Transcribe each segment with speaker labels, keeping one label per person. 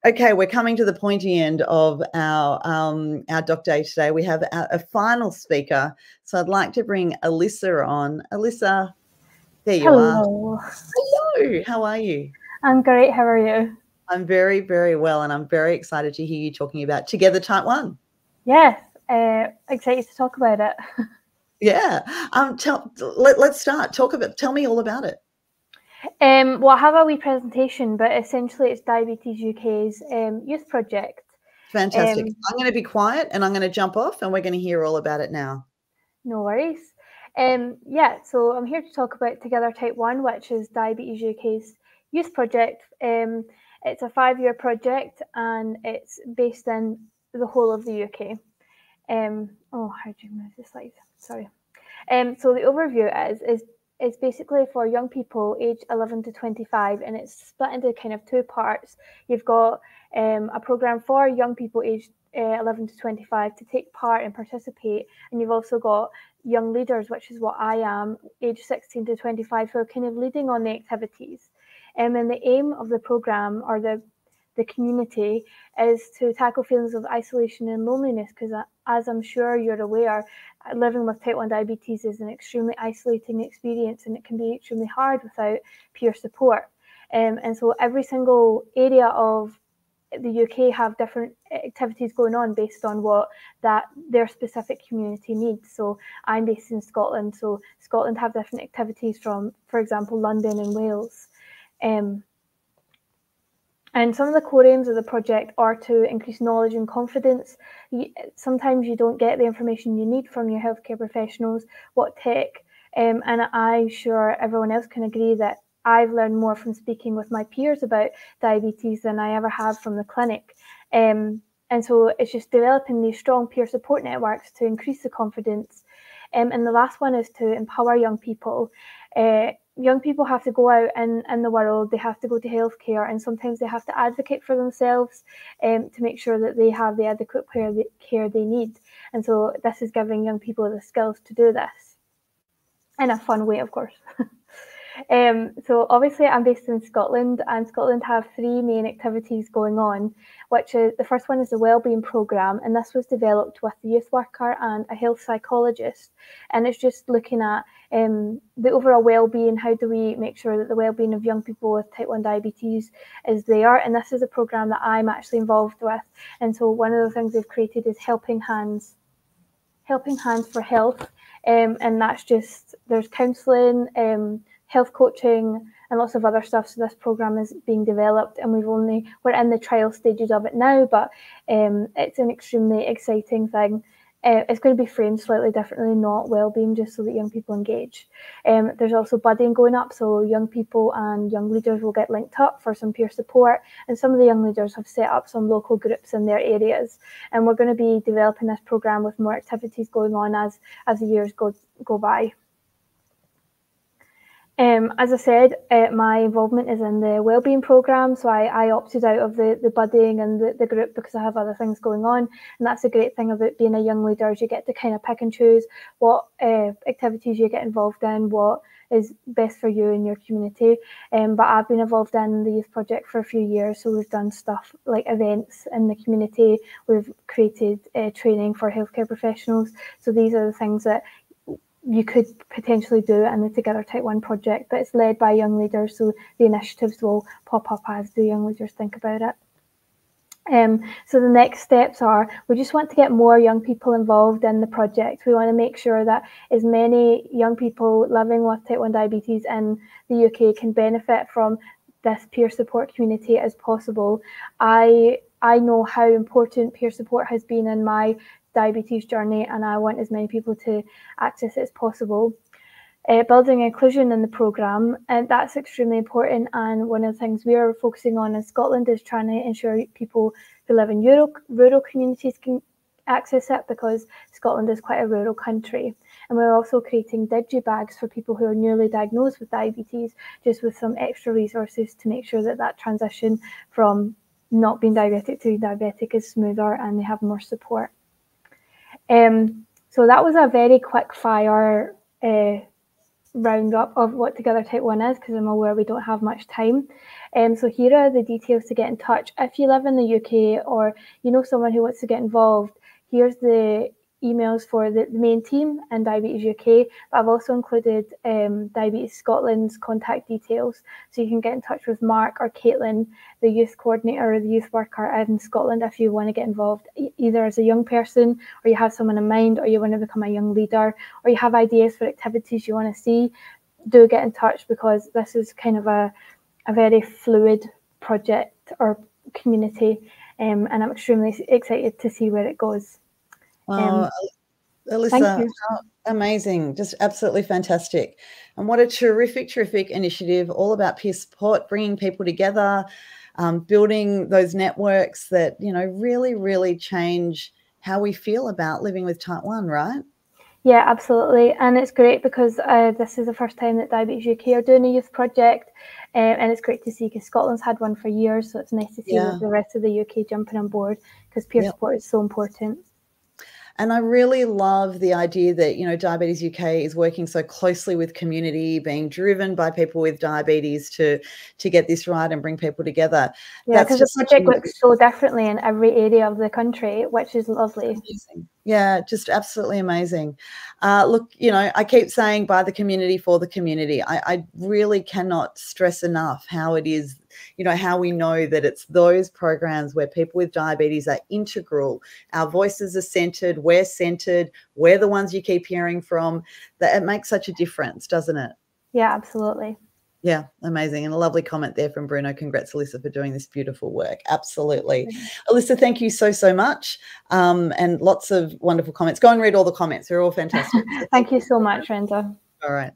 Speaker 1: Okay, we're coming to the pointy end of our Doc Day today. We have a final speaker, so I'd like to bring Alyssa on. Alyssa, there you are. Hello, how are you?
Speaker 2: I'm great, how are you?
Speaker 1: I'm very, very well, and I'm very excited to hear you talking about Together Type 1.
Speaker 2: Yes, excited to talk about it.
Speaker 1: Yeah, let's start. Tell me all about it.
Speaker 2: Well, I have a wee presentation, but essentially it's Diabetes UK's youth project.
Speaker 1: Fantastic. I'm going to be quiet and I'm going to jump off and we're going to hear all about it now.
Speaker 2: No worries. Yeah, so I'm here to talk about Together Type 1, which is Diabetes UK's youth project. It's a 5-year project and it's based in the whole of the UK. Oh, how do you move the slide? Sorry. So the overview is basically for young people aged 11 to 25, and it's split into kind of 2 parts. You've got a program for young people aged 11 to 25 to take part and participate, and you've also got young leaders, which is what I am, aged 16 to 25, who are kind of leading on the activities. And the aim of the program, or the community, is to tackle feelings of isolation and loneliness, because as I'm sure you're aware, living with type 1 diabetes is an extremely isolating experience, and it can be extremely hard without peer support. And so every single area of the UK have different activities going on based on what their specific community needs. So I'm based in Scotland, so Scotland have different activities from, for example, London and Wales. And some of the core aims of the project are to increase knowledge and confidence. Sometimes you don't get the information you need from your healthcare professionals, what tech, and I'm sure everyone else can agree that I've learned more from speaking with my peers about diabetes than I ever have from the clinic. And so it's just developing these strong peer support networks to increase the confidence. And the last one is to empower young people. Young people have to go out in the world, they have to go to healthcare, and sometimes they have to advocate for themselves to make sure that they have the adequate care they need. And so this is giving young people the skills to do this in a fun way, of course. So obviously I'm based in Scotland, and Scotland have 3 main activities going on, which is, the first one is the wellbeing programme, and this was developed with a youth worker and a health psychologist, and it's just looking at the overall well-being. How do we make sure that the well-being of young people with type 1 diabetes is there? And this is a programme that I'm actually involved with, and so one of the things they've created is Helping Hands for Health, and that's just, there's counselling, health coaching and lots of other stuff. So this program is being developed, and we're in the trial stages of it now, but it's an extremely exciting thing. It's going to be framed slightly differently, not well-being, just so that young people engage. There's also buddying going up, so young people and young leaders will get linked up for some peer support, and some of the young leaders have set up some local groups in their areas, and we're going to be developing this program with more activities going on as the years go by. As I said, my involvement is in the wellbeing programme, so I opted out of the buddying and the group because I have other things going on, and that's the great thing about being a young leader, is you get to kind of pick and choose what activities you get involved in, what is best for you and your community. But I've been involved in the youth project for a few years, so we've done stuff like events in the community, we've created training for healthcare professionals, so these are the things that you could potentially do in the Together Type 1 project, but it's led by young leaders, so the initiatives will pop up as the young leaders think about it. So the next steps are, we just want to get more young people involved in the project. We want to make sure that as many young people living with type 1 diabetes in the UK can benefit from this peer support community as possible. I know how important peer support has been in my diabetes journey, and I want as many people to access it as possible. Building inclusion in the programme, and that's extremely important, and one of the things we are focusing on in Scotland is trying to ensure people who live in rural communities can access it, because Scotland is quite a rural country. And we're also creating digibags for people who are newly diagnosed with diabetes, just with some extra resources to make sure that that transition from not being diabetic to diabetic is smoother and they have more support. So that was a very quick fire roundup of what Together Type 1 is, because I'm aware we don't have much time. So here are the details to get in touch. If you live in the UK or you know someone who wants to get involved, here's the emails for the main team and Diabetes UK, but I've also included Diabetes Scotland's contact details, so you can get in touch with Mark or Caitlin, the youth coordinator or the youth worker in Scotland, if you want to get involved, either as a young person, or you have someone in mind, or you want to become a young leader, or you have ideas for activities you want to see. Do get in touch, because this is kind of a very fluid project or community, and I'm extremely excited to see where it goes.
Speaker 1: Alyssa, amazing, just absolutely fantastic. And what a terrific initiative, all about peer support, bringing people together, building those networks that, you know, really change how we feel about living with type 1, right?
Speaker 2: Yeah, absolutely. And it's great because this is the first time that Diabetes UK are doing a youth project, and it's great to see, because Scotland's had one for years, so it's nice to see the rest of the UK jumping on board, because peer support is so important.
Speaker 1: And I really love the idea that, you know, Diabetes UK is working so closely with community, being driven by people with diabetes to get this right and bring people together.
Speaker 2: Yeah, because the project looks so differently in every area of the country, which is lovely.
Speaker 1: Amazing. Yeah, just absolutely amazing. Look, you know, I keep saying by the community, for the community. I really cannot stress enough how it is, you know, how we know that it's those programs where people with diabetes are integral. Our voices are centered, we're the ones you keep hearing from. That it makes such a difference, doesn't it?
Speaker 2: Yeah, absolutely.
Speaker 1: Yeah, amazing. And a lovely comment there from Bruno. Congrats, Alyssa, for doing this beautiful work. Absolutely. Alyssa, thank you so much. And lots of wonderful comments. Go and read all the comments. They're all fantastic. So
Speaker 2: thank you so much, Renza.
Speaker 1: All right.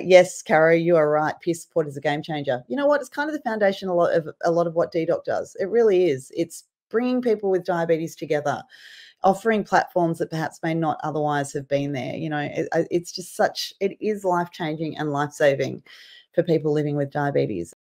Speaker 1: Yes, Caro, you are right. Peer support is a game changer. You know what? It's kind of the foundation a lot of what dedoc does. It really is. It's bringing people with diabetes together, offering platforms that perhaps may not otherwise have been there. You know, it's just it is life-changing and life-saving for people living with diabetes.